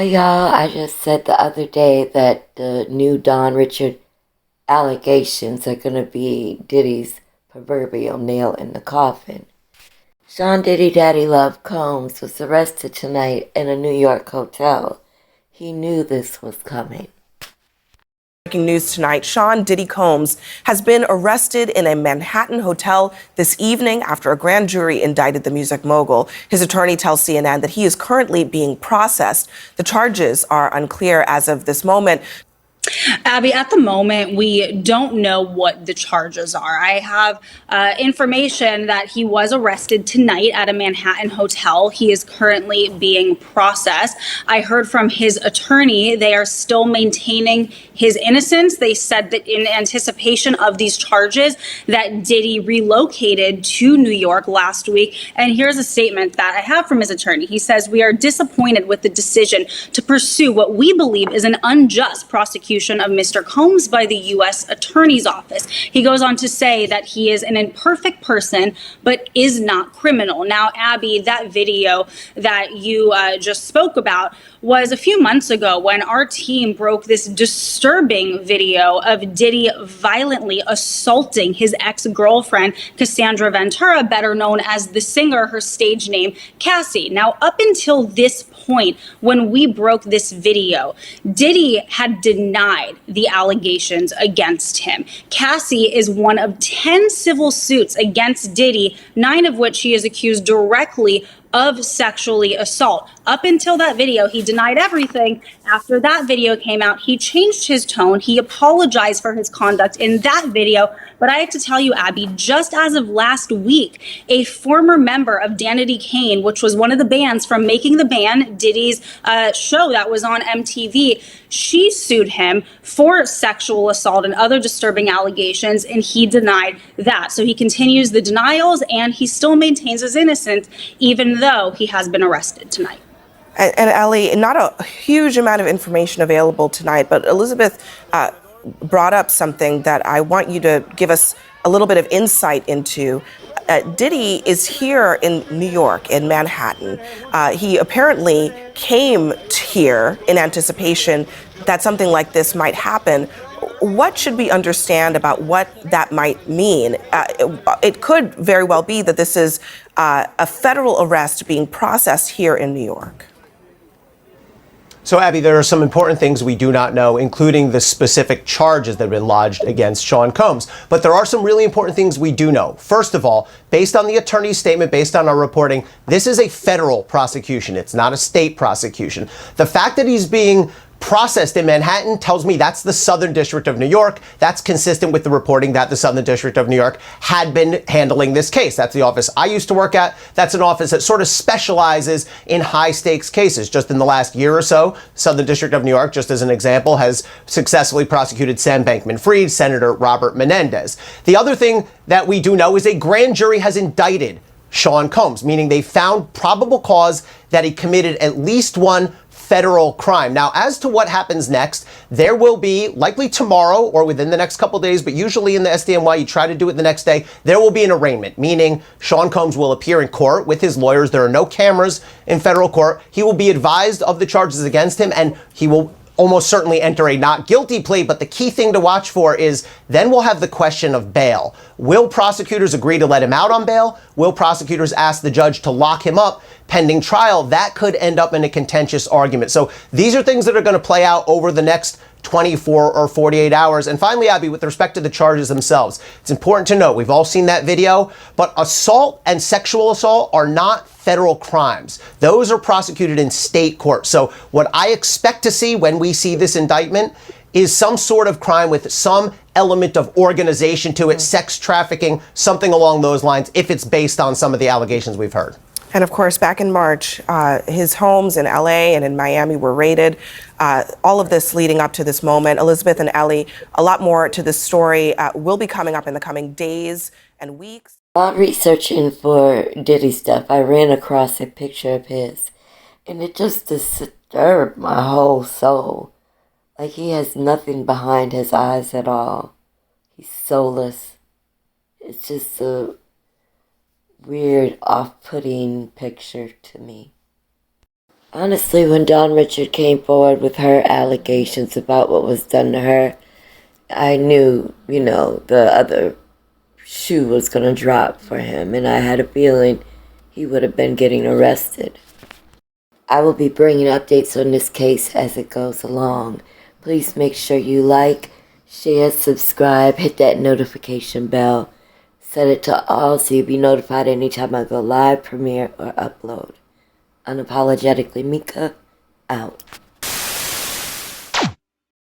y'all. I just said the other day that the new Don Richard allegations are gonna be Diddy's proverbial nail in the coffin. Sean Diddy Daddy Love Combs was arrested tonight in a New York hotel. He knew this was coming. Breaking news tonight, Sean Diddy Combs has been arrested in a Manhattan hotel this evening after a grand jury indicted the music mogul. His attorney tells CNN that he is currently being processed. The charges are unclear as of this moment. Abby, at the moment, we don't know what the charges are. I have information that he was arrested tonight at a Manhattan hotel. He is currently being processed. I heard from his attorney they are still maintaining his innocence. They said that in anticipation of these charges that Diddy relocated to New York last week. And here's a statement that I have from his attorney. He says, "We are disappointed with the decision to pursue what we believe is an unjust prosecution of Mr. Combs by the U.S. Attorney's Office." He goes on to say that he is an imperfect person, but is not criminal. Now, Abby, that video that you just spoke about was a few months ago when our team broke this disturbing video of Diddy violently assaulting his ex-girlfriend, Cassandra Ventura, better known as the singer, her stage name, Cassie. Now, up until this point, when we broke this video, Diddy had denied the allegations against him. Cassie is one of 10 civil suits against Diddy, 9 of which he is accused directly of sexually assault. Up until that video, he denied everything. After that video came out, he changed his tone. He apologized for his conduct in that video. But I have to tell you, Abby, just as of last week, a former member of Danity Kane, which was one of the bands from Making the Band, Diddy's show that was on MTV, she sued him for sexual assault and other disturbing allegations, and he denied that. So he continues the denials, and he still maintains his innocence, even though he has been arrested tonight. And Ellie, not a huge amount of information available tonight, but Elizabeth brought up something that I want you to give us a little bit of insight into. Diddy is here in New York, in Manhattan. He apparently came here in anticipation that something like this might happen. What should we understand about what that might mean? It could very well be that this is a federal arrest being processed here in New York. So, Abby, there are some important things we do not know, including the specific charges that have been lodged against Sean Combs. But there are some really important things we do know. First of all, based on the attorney's statement, based on our reporting, this is a federal prosecution. It's not a state prosecution. The fact that he's being processed in Manhattan tells me that's the Southern District of New York. That's consistent with the reporting that the Southern District of New York had been handling this case. That's the office I used to work at. That's an office that sort of specializes in high stakes cases. Just in the last year or so, Southern District of New York, just as an example, has successfully prosecuted Sam Bankman-Fried, Senator Robert Menendez. The other thing that we do know is a grand jury has indicted Sean Combs, meaning they found probable cause that he committed at least one federal crime. Now, as to what happens next, there will be, likely tomorrow or within the next couple days, but usually in the SDNY, you try to do it the next day, there will be an arraignment, meaning Sean Combs will appear in court with his lawyers. There are no cameras in federal court. He will be advised of the charges against him, and he will almost certainly enter a not guilty plea. But the key thing to watch for is then we'll have the question of bail. Will prosecutors agree to let him out on bail? Will prosecutors ask the judge to lock him up pending trial? That could end up in a contentious argument. So these are things that are going to play out over the next 24 or 48 hours. And finally, Abby, with respect to the charges themselves, it's important to note, we've all seen that video, but assault and sexual assault are not federal crimes. Those are prosecuted in state court. So what I expect to see when we see this indictment is some sort of crime with some element of organization to it, sex trafficking, something along those lines, if it's based on some of the allegations we've heard. And of course, back in March, his homes in LA and in Miami were raided. All of this leading up to this moment. Elizabeth and Ellie, a lot more to this story will be coming up in the coming days and weeks. While researching for Diddy stuff, I ran across a picture of his, and it just disturbed my whole soul. Like he has nothing behind his eyes at all. He's soulless. It's just a weird, off-putting picture to me. Honestly, when Dawn Richard came forward with her allegations about what was done to her, I knew, the other shoe was going to drop for him, and I had a feeling he would have been getting arrested. I will be bringing updates on this case as it goes along. Please make sure you like, share, subscribe, hit that notification bell, set it to all so you'll be notified anytime I go live, premiere, or upload. Unapologetically Mieka, out.